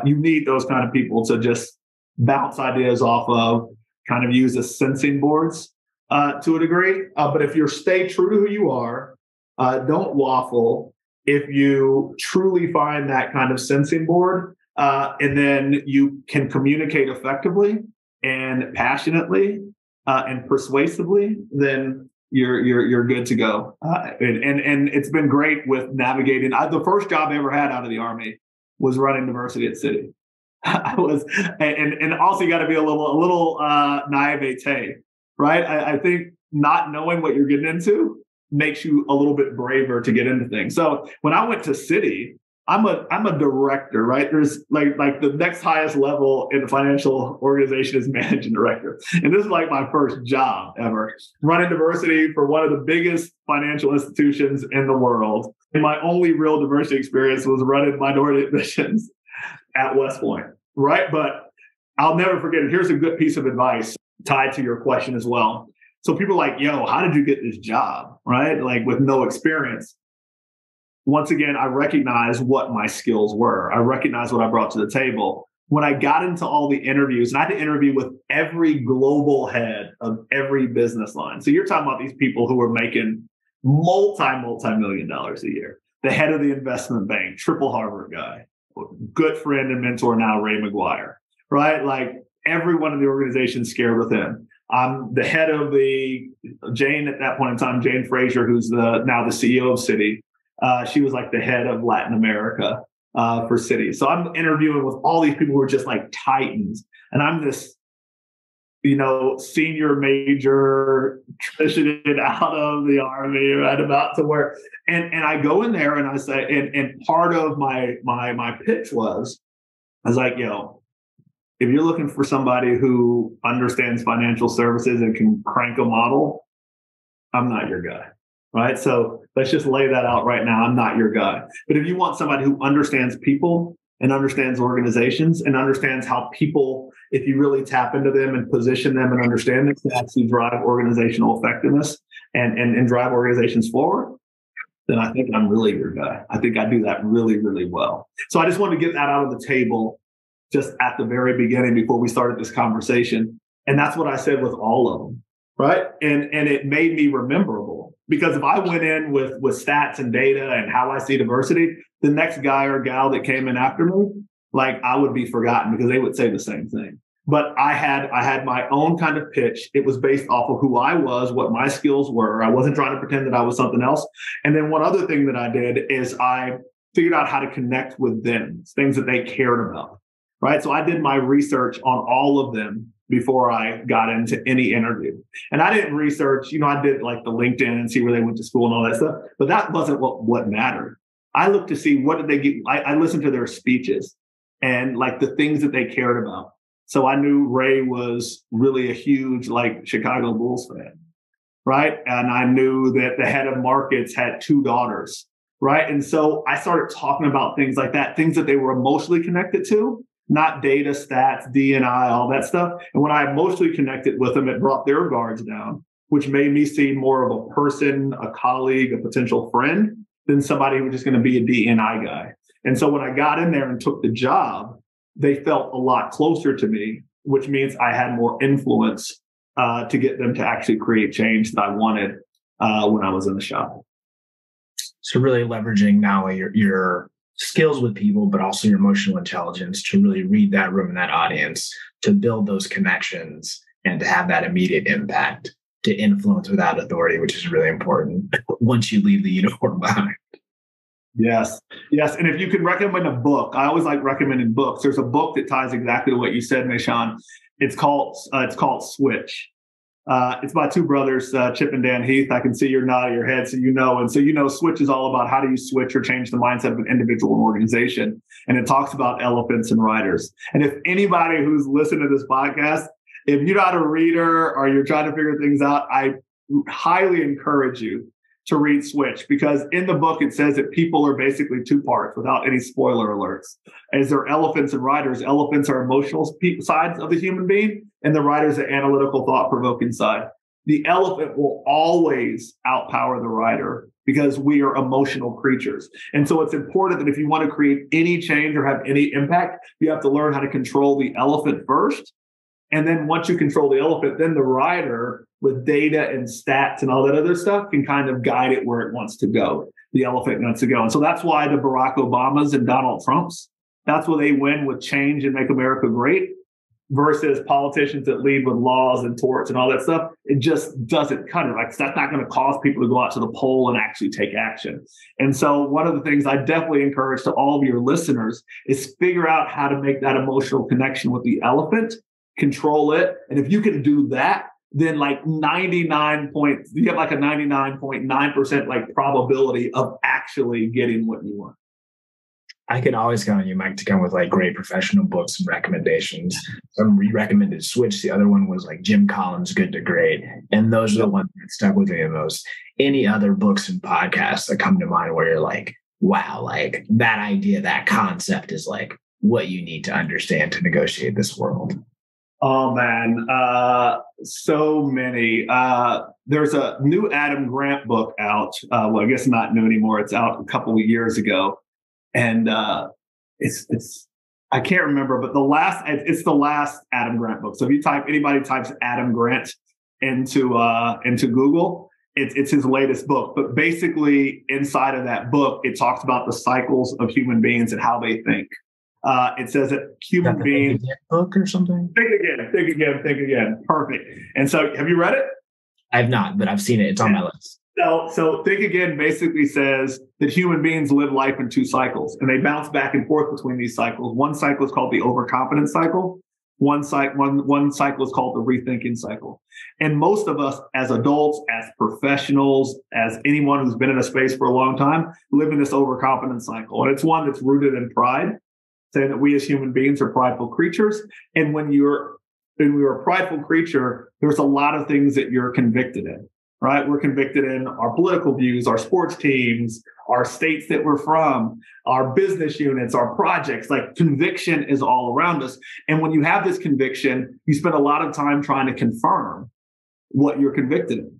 You need those kind of people to just bounce ideas off of, kind of use as sensing boards to a degree. But if you stay true to who you are, don't waffle. If you truly find that kind of sensing board, and then you can communicate effectively and passionately and persuasively, then you're good to go. And it's been great with navigating. The first job I ever had out of the Army was running diversity at Citi. I was, and also you got to be a little naivete, right? I think not knowing what you're getting into makes you a little bit braver to get into things. So when I went to Citi, I'm a director, right? There's like the next highest level in the financial organization is managing director. And this is like my first job ever, running diversity for one of the biggest financial institutions in the world. And my only real diversity experience was running minority admissions at West Point, right? But I'll never forget it. Here's a good piece of advice tied to your question as well. So people are like, yo, how did you get this job, right? Like with no experience. Once again, I recognize what my skills were. I recognize what I brought to the table. When I got into all the interviews, and I had to interview with every global head of every business line. So you're talking about these people who are making multi-million dollars a year. The head of the investment bank, triple Harvard guy, good friend and mentor now, Ray McGuire, right? Like everyone in the organization scared with him. I'm the head of Jane at that point in time, Jane Fraser, who's now the CEO of Citi. She was like the head of Latin America. for Citi. So I'm interviewing with all these people who are just like titans. And I'm this, senior major transitioned out of the Army, right, about to work. And I go in there and I say, and part of my pitch was, I was like, if you're looking for somebody who understands financial services and can crank a model, I'm not your guy, right? So let's just lay that out right now. I'm not your guy. But if you want somebody who understands people and understands organizations and understands how people, if you really tap into them and position them and understand them, can actually drive organizational effectiveness and drive organizations forward, then I think I'm really your guy. I think I do that really, really well. So I just wanted to get that out of the table just at the very beginning before we started this conversation. And that's what I said with all of them, right? And it made me rememberable, because if I went in with stats and data and how I see diversity, the next guy or gal that came in after me, like, I would be forgotten because they would say the same thing. But I had my own kind of pitch. It was based off of who I was, what my skills were. I wasn't trying to pretend that I was something else. And then one other thing that I did is I figured out how to connect with them, things that they cared about, right? So I did my research on all of them before I got into any interview. And I didn't research, I did like the LinkedIn and see where they went to school and all that stuff, but that wasn't what mattered. I looked to see what did they get. I listened to their speeches and like the things that they cared about. So I knew Ray was really a huge like Chicago Bulls fan, right? And I knew that the head of markets had 2 daughters, right? And so I started talking about things like that, things that they were emotionally connected to, not data, stats, DEI, all that stuff. And when I emotionally connected with them, it brought their guards down, which made me see more of a person, a colleague, a potential friend than somebody who was just going to be a DEI guy. And so when I got in there and took the job, they felt a lot closer to me, which means I had more influence to get them to actually create change that I wanted when I was in the shop. So really leveraging not only your skills with people, but also your emotional intelligence to really read that room and that audience, to build those connections and to have that immediate impact, to influence without authority, which is really important once you leave the uniform behind. Yes. And if you could recommend a book, I always like recommending books. There's a book that ties exactly to what you said, Meshan. It's called Switch. It's by 2 brothers, Chip and Dan Heath. I can see your nod of your head, so you know. And so Switch is all about how do you switch or change the mindset of an individual and organization. And it talks about elephants and riders. And if anybody who's listening to this podcast, if you're not a reader or you're trying to figure things out, I highly encourage you to read Switch, because in the book, it says that people are basically 2 parts without any spoiler alerts. As they're elephants and riders, elephants are emotional sides of the human being, and the riders are analytical, thought-provoking side. The elephant will always outpower the rider because we are emotional creatures. And so it's important that if you want to create any change or have any impact, you have to learn how to control the elephant first. And then once you control the elephant, then the rider with data and stats and all that other stuff can kind of guide it where it wants to go. The elephant wants to go. And so that's why the Barack Obamas and Donald Trumps, that's where they win with change and make America great versus politicians that lead with laws and torts and all that stuff. It just doesn't cut it. Like, that's not going to cause people to go out to the poll and actually take action. And so one of the things I definitely encourage to all of your listeners is figure out how to make that emotional connection with the elephant, control it. And if you can do that, then like you have like a 99.9% like probability of actually getting what you want. I can always count on you, Mike, to come with like great professional books and recommendations. Some recommended Switch. The other one was like Jim Collins' Good to Great. And those are the ones that stuck with me the most. Any other books and podcasts that come to mind where you're like, wow, like that idea, that concept is like what you need to understand to negotiate this world? Oh, man. So many. There's a new Adam Grant book out. Well, I guess not new anymore. It's out a couple of years ago. And it's I can't remember, but it's the last Adam Grant book. So if anybody types Adam Grant into Google, it's his latest book. But basically inside of that book, it talks about the cycles of human beings and how they think. It says that human beings book or something. Think again. Perfect. And so, have you read it? I have not, but I've seen it. It's on my list. So think again basically says that human beings live life in two cycles, and they bounce back and forth between these cycles. One cycle is called the overconfidence cycle. One cycle is called the rethinking cycle. And most of us as adults, as professionals, as anyone who's been in a space for a long time, live in this overconfidence cycle. And it's one that's rooted in pride, saying that we as human beings are prideful creatures. And when you're a prideful creature, there's a lot of things that you're convicted in. Right? We're convicted in our political views, our sports teams, our states that we're from, our business units, our projects. Like, conviction is all around us. And when you have this conviction, you spend a lot of time trying to confirm what you're convicted in.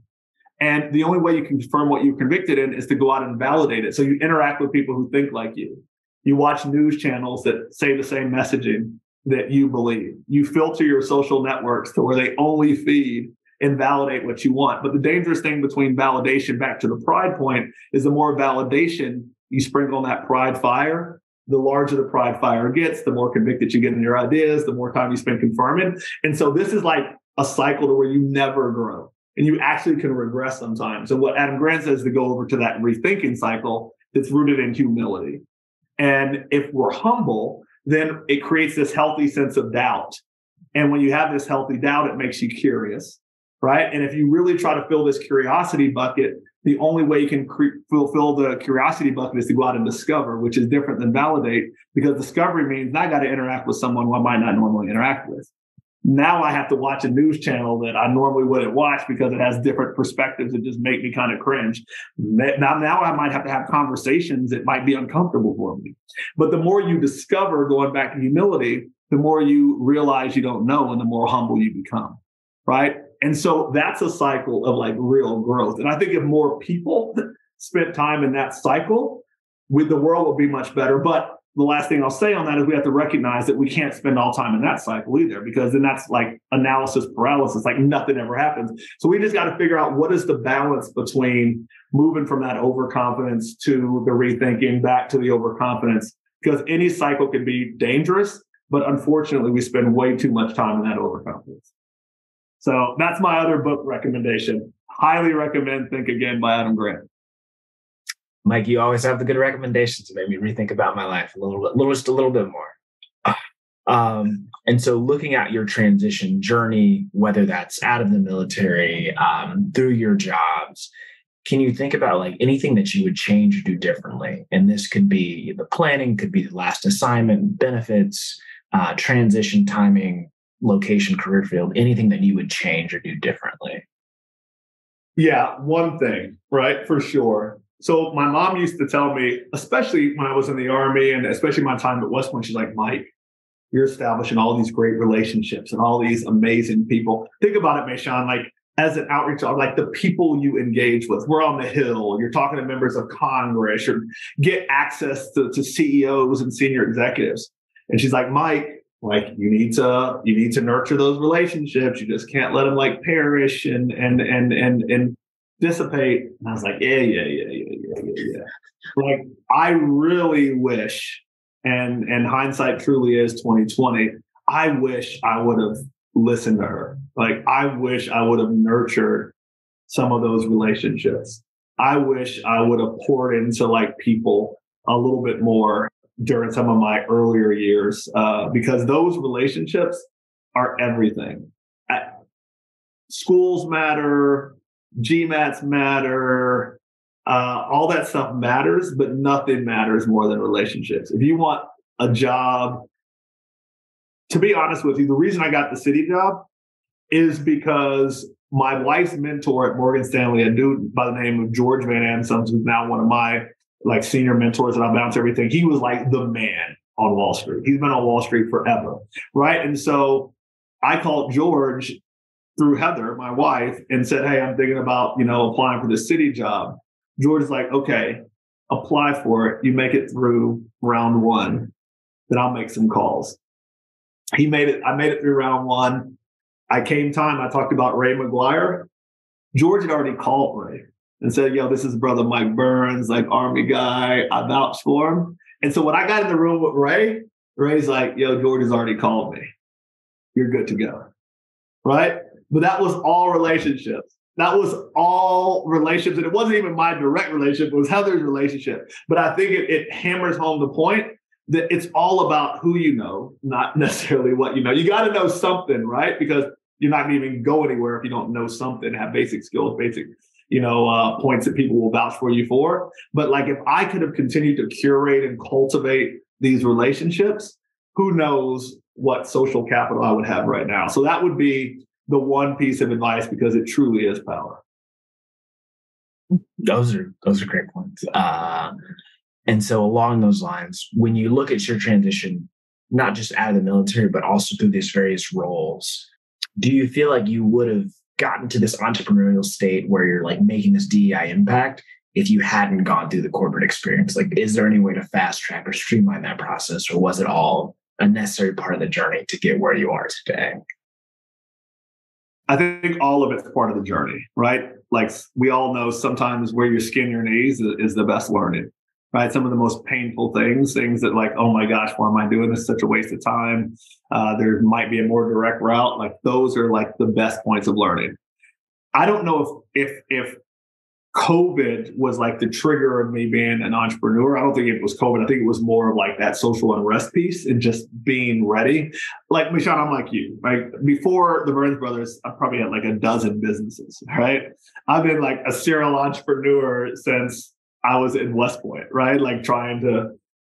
And the only way you can confirm what you're convicted in is to go out and validate it. So you interact with people who think like you. You watch news channels that say the same messaging that you believe. You filter your social networks to where they only feed and validate what you want. But the dangerous thing between validation, back to the pride point, is the more validation you sprinkle on that pride fire, the larger the pride fire gets, the more convicted you get in your ideas, the more time you spend confirming. And so this is like a cycle to where you never grow, and you actually can regress sometimes. And what Adam Grant says, to go over to that rethinking cycle that's rooted in humility. And if we're humble, then it creates this healthy sense of doubt. And when you have this healthy doubt, it makes you curious. Right. And if you really try to fill this curiosity bucket, the only way you can fulfill the curiosity bucket is to go out and discover, which is different than validate, because discovery means I got to interact with someone who I might not normally interact with. Now I have to watch a news channel that I normally wouldn't watch because it has different perspectives that just make me kind of cringe. Now I might have to have conversations that might be uncomfortable for me. But the more you discover, going back to humility, the more you realize you don't know and the more humble you become. Right. And so that's a cycle of like real growth. And I think if more people spent time in that cycle, the world will be much better. But the last thing I'll say on that is we have to recognize that we can't spend all time in that cycle either, because then that's like analysis paralysis, like nothing ever happens. So we just got to figure out what is the balance between moving from that overconfidence to the rethinking back to the overconfidence, because any cycle can be dangerous, but unfortunately we spend way too much time in that overconfidence. So that's my other book recommendation. Highly recommend Think Again by Adam Grant. Mike, you always have the good recommendations to make me rethink about my life just a little bit more. And so looking at your transition journey, whether that's out of the military, through your jobs, can you think about like anything that you would change or do differently? And this could be the planning, could be the last assignment, benefits, transition timing, location, career field, anything that you would change or do differently? Yeah, one thing, right? For sure. So my mom used to tell me, especially when I was in the Army and especially my time at West Point, she's like, Mike, you're establishing all these great relationships and all these amazing people. Think about it, Mayshawn, like as an outreach, like the people you engage with. We're on the Hill, you're talking to members of Congress or get access to CEOs and senior executives. And she's like, Mike, like you need to nurture those relationships. You just can't let them like perish and dissipate. And I was like, yeah. Like I really wish, and hindsight truly is 2020. I wish I would have listened to her. Like I wish I would have nurtured some of those relationships. I wish I would have poured into like people a little bit more during some of my earlier years, because those relationships are everything. Schools matter, GMATs matter, all that stuff matters, but nothing matters more than relationships. If you want a job, to be honest with you, the reason I got the city job is because my wife's mentor at Morgan Stanley, a dude by the name of George Van Ansums, who's now one of my like senior mentors that I bounce everything. He was like the man on Wall Street. He's been on Wall Street forever, right? And so I called George through Heather, my wife, and said, hey, I'm thinking about, applying for this city job. George is like, okay, apply for it. You make it through round one, then I'll make some calls. I made it through round one. I talked about Ray McGuire. George had already called Ray and said, yo, this is brother Mike Burns, like Army guy. I vouched for him. And so when I got in the room with Ray, Ray's like, yo, George has already called me. You're good to go. Right? But that was all relationships. That was all relationships. And it wasn't even my direct relationship. It was Heather's relationship. But I think it hammers home the point that it's all about who you know, not necessarily what you know. You got to know something, right? Because you're not going to even go anywhere if you don't know something, have basic skills, basic, points that people will vouch for you for. But like, if I could have continued to curate and cultivate these relationships, who knows what social capital I would have right now. So that would be the one piece of advice, because it truly is power. Those are great points. And so along those lines, when you look at your transition, not just out of the military, but also through these various roles, do you feel like you would have gotten to this entrepreneurial state where you're like making this DEI impact if you hadn't gone through the corporate experience? Like, is there any way to fast track or streamline that process, or was it all a necessary part of the journey to get where you are today? I think all of it's part of the journey, right? Like, we all know sometimes where you skin your knees is the best learning, right? Some of the most painful things that like, oh my gosh, why am I doing this? Such a waste of time. There might be a more direct route. Like, those are like the best points of learning. I don't know if COVID was like the trigger of me being an entrepreneur. I don't think it was COVID. I think it was more of like that social unrest piece and just being ready. Like, Michonne, I'm like you. Like, before the Burns Brothers, I probably had like a dozen businesses, right? I've been like a serial entrepreneur since I was in West Point, right? Like, trying to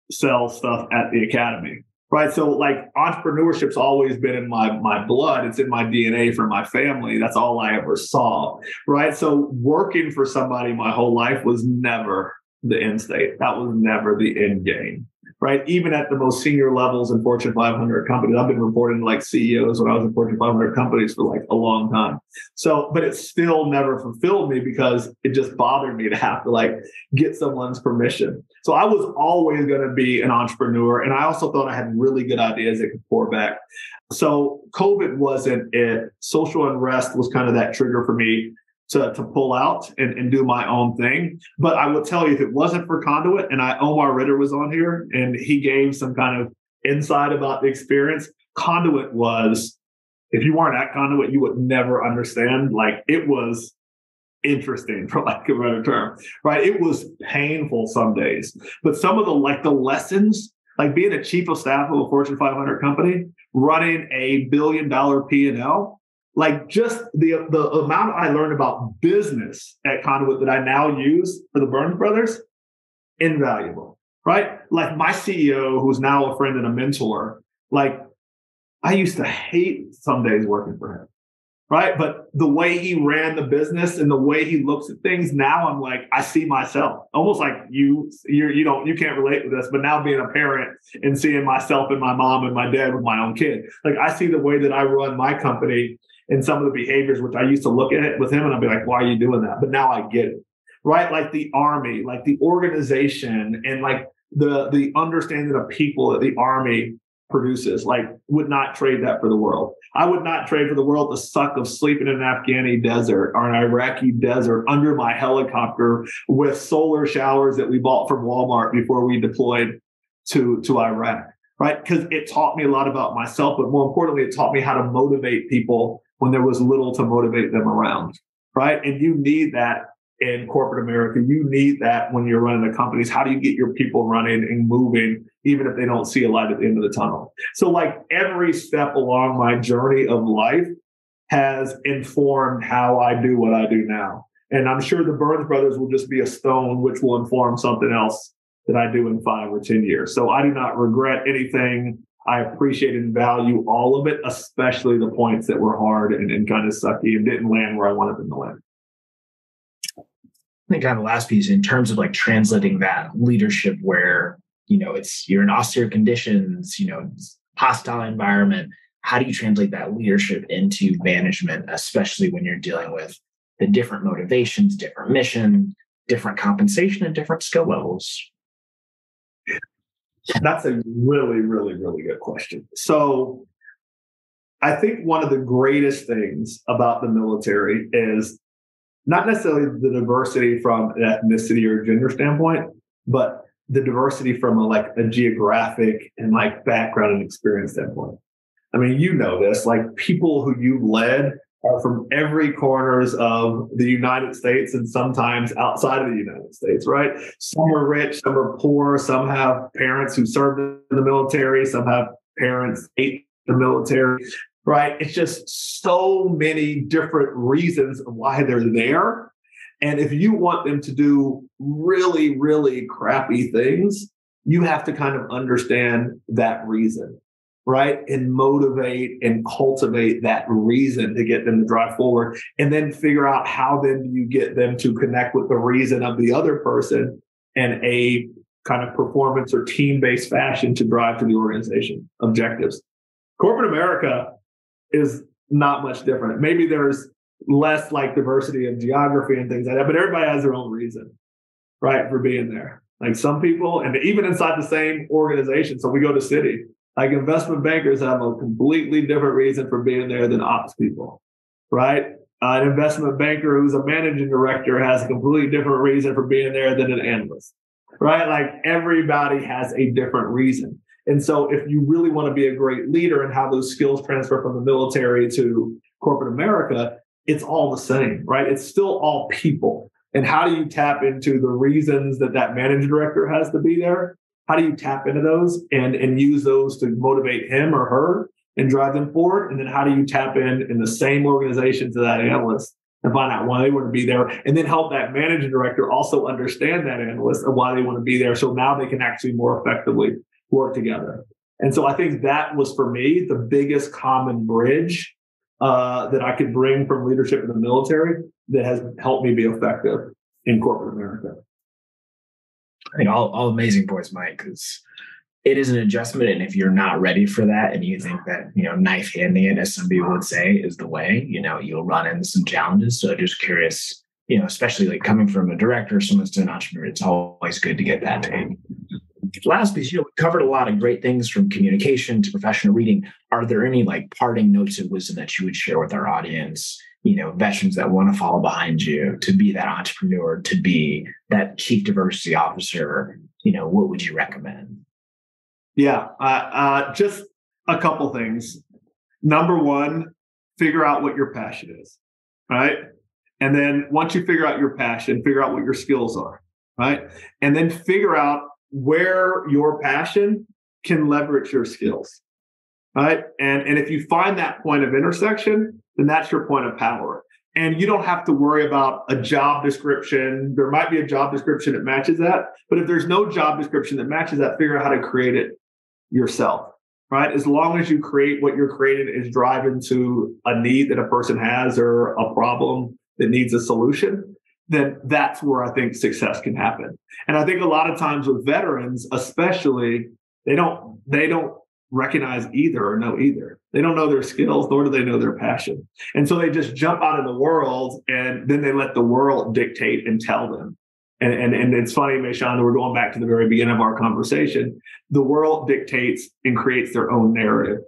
sell stuff at the academy, right? So like, entrepreneurship's always been in my blood. It's in my DNA from my family. That's all I ever saw, right? So working for somebody my whole life was never the end state. That was never the end game, right? Even at the most senior levels in Fortune 500 companies, I've been reporting to like CEOs when I was in Fortune 500 companies for like a long time. So, but it still never fulfilled me because it just bothered me to have to like get someone's permission. So I was always going to be an entrepreneur. And I also thought I had really good ideas that could pour back. So COVID wasn't it. Social unrest was kind of that trigger for me to pull out and do my own thing. But I will tell you, if it wasn't for Conduent, and Omar Ritter was on here and he gave some kind of insight about the experience, Conduent was, if you weren't at Conduent, you would never understand. Like, it was interesting, for lack of a better term, right? It was painful some days, but some of the lessons, like being a chief of staff of a Fortune 500 company, running $1 billion P&L, like just the amount I learned about business at Conduent that I now use for the Burns Brothers, invaluable, right? Like, my CEO, who's now a friend and a mentor, like, I used to hate some days working for him, right? But the way he ran the business and the way he looks at things, now I'm like, I see myself, almost like you can't relate with this, but now being a parent and seeing myself and my mom and my dad with my own kid, like, I see the way that I run my company and some of the behaviors, which I used to look at it with him and I'd be like, why are you doing that? But now I get it, right? Like the Army, like the organization and like the understanding of people that the Army produces, like, would not trade that for the world. I would not trade for the world the suck of sleeping in an Afghani desert or an Iraqi desert under my helicopter with solar showers that we bought from Walmart before we deployed to Iraq, right? Because it taught me a lot about myself, but more importantly, it taught me how to motivate people when there was little to motivate them around, right? And you need that in corporate America. You need that when you're running the companies. How do you get your people running and moving, even if they don't see a light at the end of the tunnel? So like, every step along my journey of life has informed how I do what I do now. And I'm sure the Burns Brothers will just be a stone, which will inform something else that I do in 5 or 10 years. So I do not regret anything. I appreciate and value all of it, especially the points that were hard and kind of sucky and didn't land where I wanted them to land. I think kind of the last piece in terms of like translating that leadership where, you're in austere conditions, hostile environment. How do you translate that leadership into management, especially when you're dealing with the different motivations, different mission, different compensation, and different skill levels? That's a really, really, really good question. So I think one of the greatest things about the military is not necessarily the diversity from an ethnicity or gender standpoint, but the diversity from a geographic and like background and experience standpoint. I mean, you know this, like, people who you led are from every corners of the United States and sometimes outside of the United States, right? Some are rich, some are poor, some have parents who served in the military, some have parents hate the military, right? It's just so many different reasons of why they're there. And if you want them to do really, really crappy things, you have to kind of understand that reason, right? And motivate and cultivate that reason to get them to drive forward, and then figure out how then do you get them to connect with the reason of the other person in a kind of performance or team-based fashion to drive to the organization objectives. Corporate America is not much different. Maybe there's less like diversity of geography and things like that, but everybody has their own reason, right, for being there. Like some people, and even inside the same organization, so we go to Citi, like investment bankers have a completely different reason for being there than ops people, right? An investment banker who's a managing director has a completely different reason for being there than an analyst, right? Like everybody has a different reason. And so if you really want to be a great leader and how those skills transfer from the military to corporate America, it's all the same, right? It's still all people. And how do you tap into the reasons that that managing director has to be there? How do you tap into those and use those to motivate him or her and drive them forward? And then how do you tap in the same organization to that analyst and find out why they want to be there, and then help that managing director also understand that analyst and why they want to be there, so now they can actually more effectively work together. And so I think that was, for me, the biggest common bridge that I could bring from leadership in the military that has helped me be effective in corporate America. I think all amazing points, Mike, because it is an adjustment. And if you're not ready for that and you think that, knife handing it, as some people would say, is the way, you'll run into some challenges. So just curious, especially like coming from a director, someone's still an entrepreneur, it's always good to get that take. Last piece, we covered a lot of great things from communication to professional reading. Are there any like parting notes of wisdom that you would share with our audience, veterans that want to follow behind you to be that entrepreneur, to be that chief diversity officer? What would you recommend? Yeah, just a couple things. Number one, figure out what your passion is, right? And then once you figure out your passion, figure out what your skills are, right? And then figure out where your passion can leverage your skills, right? And if you find that point of intersection, then that's your point of power. And you don't have to worry about a job description. There might be a job description that matches that, but if there's no job description that matches that, figure out how to create it yourself, right? As long as you create what you're creating is driving to a need that a person has or a problem that needs a solution, then that's where I think success can happen. And I think a lot of times with veterans, especially, they don't recognize either or know either. They don't know their skills, nor do they know their passion. And so they just jump out in the world, and then they let the world dictate and tell them. And it's funny, Meshan, we're going back to the very beginning of our conversation. The world dictates and creates their own narrative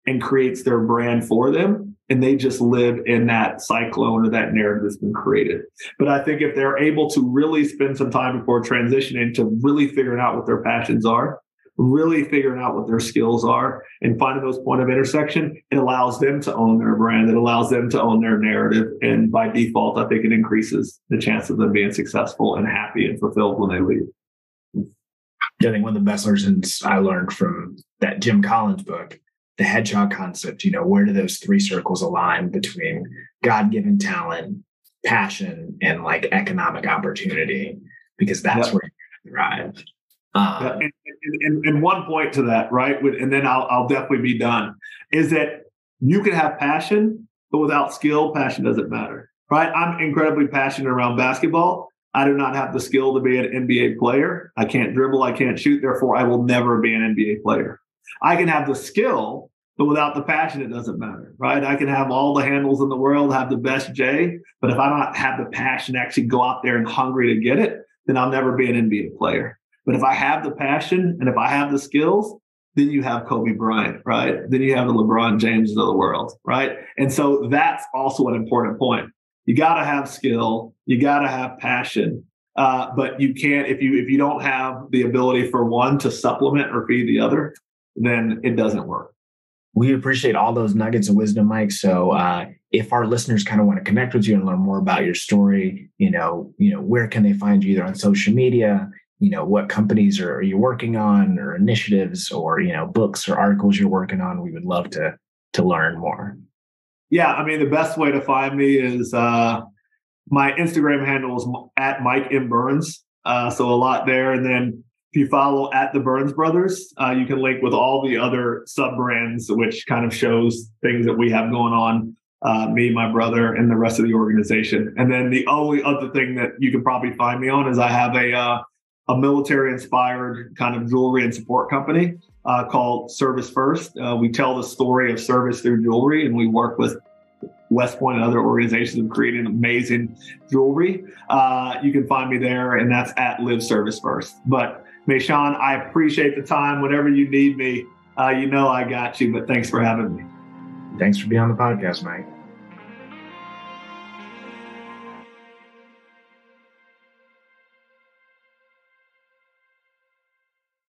and creates their brand for them. And they just live in that cyclone or that narrative that's been created. But I think if they're able to really spend some time before transitioning to really figuring out what their passions are, really figuring out what their skills are, and finding those points of intersection, it allows them to own their brand. It allows them to own their narrative. And by default, I think it increases the chance of them being successful and happy and fulfilled when they leave. I think one of the best lessons I learned from that Jim Collins book, the hedgehog concept, where do those three circles align between God-given talent, passion, and like economic opportunity? Because that's where you're going to thrive. And one point to that, right? And then I'll definitely be done, is that you can have passion, but without skill, passion doesn't matter, right? I'm incredibly passionate around basketball. I do not have the skill to be an NBA player. I can't dribble. I can't shoot. Therefore, I will never be an NBA player. I can have the skill, but without the passion, it doesn't matter, right? I can have all the handles in the world, have the best J, but if I don't have the passion to actually go out there and hungry to get it, then I'll never be an NBA player. But if I have the passion and if I have the skills, then you have Kobe Bryant, right? Then you have the LeBron Jameses of the world, right? And so that's also an important point. You got to have skill, you got to have passion, but you can't, if you don't have the ability for one to supplement or feed the other, then it doesn't work. We appreciate all those nuggets of wisdom, Mike. So if our listeners kind of want to connect with you and learn more about your story, where can they find you, either on social media? What companies are you working on, or initiatives, or, books or articles you're working on? We would love to learn more. Yeah, I mean, the best way to find me is my Instagram handle is at Mike M. Burns. So a lot there. And then if you follow at the Burns Brothers, you can link with all the other sub brands, which kind of shows things that we have going on, me, my brother, and the rest of the organization. And then the only other thing that you can probably find me on is I have a military-inspired kind of jewelry and support company called Service First. We tell the story of service through jewelry, and we work with West Point and other organizations in creating amazing jewelry. You can find me there, and that's at Live Service First. But Mayshawn, I appreciate the time. Whenever you need me, I got you. But thanks for having me. Thanks for being on the podcast, Mike.